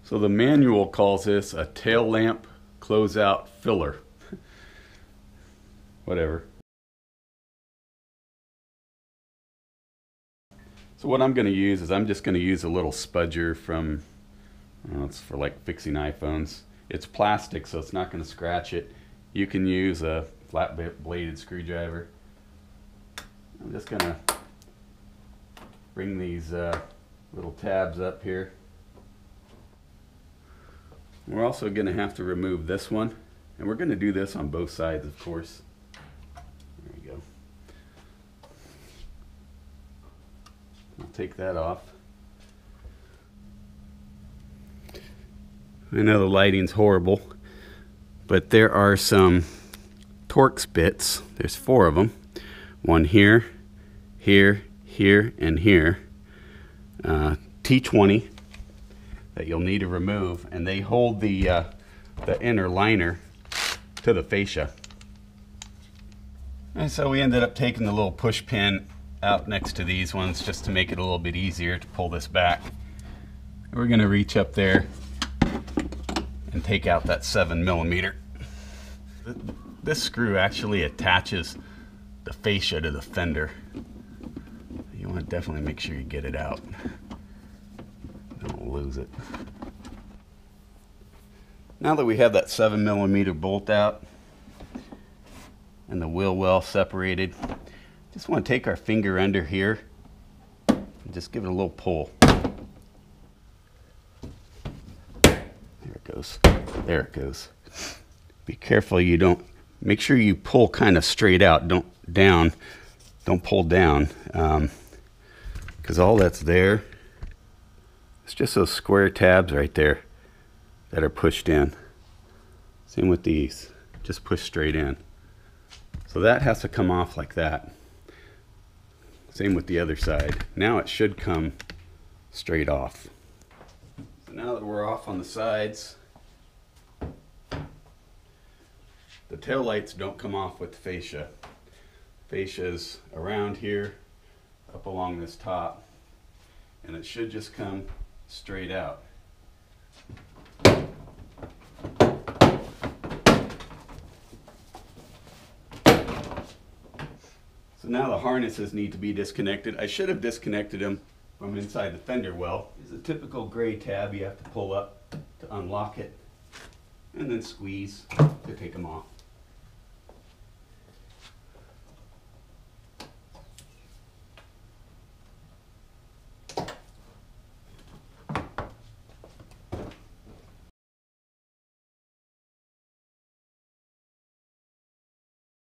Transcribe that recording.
So the manual calls this a tail lamp closeout filler. Whatever. So what I'm going to use is I'm just going to use a little spudger from, it's for like fixing iPhones. It's plastic, so it's not going to scratch it. You can use a flat bladed screwdriver. I'm just going to bring these little tabs up here. We're also going to have to remove this one, and we're going to do this on both sides, of course. There you go. I'll take that off. I know the lighting's horrible, but there are some Torx bits. There's 4 of them. One here, here, here, and here. T20 that you'll need to remove, and they hold the inner liner to the fascia. And so we ended up taking the little push pin out next to these ones just to make it a little bit easier to pull this back. We're going to reach up there and take out that 7mm. This screw actually attaches the fascia to the fender. You want to definitely make sure you get it out. Don't lose it. Now that we have that 7mm bolt out and the wheel well separated, just want to take our finger under here and just give it a little pull. There it goes. There it goes. Be careful you don't, make sure you pull kind of straight out, don't pull down, because all that's there, it's just those square tabs right there that are pushed in. Same with these, just push straight in. So that has to come off like that. Same with the other side. Now it should come straight off. So now that we're off on the sides, the tail lights don't come off with the fascia. Fascia's around here, up along this top, and it should just come straight out. So now the harnesses need to be disconnected. I should have disconnected them from inside the fender well. There's a typical gray tab you have to pull up to unlock it, and then squeeze to take them off.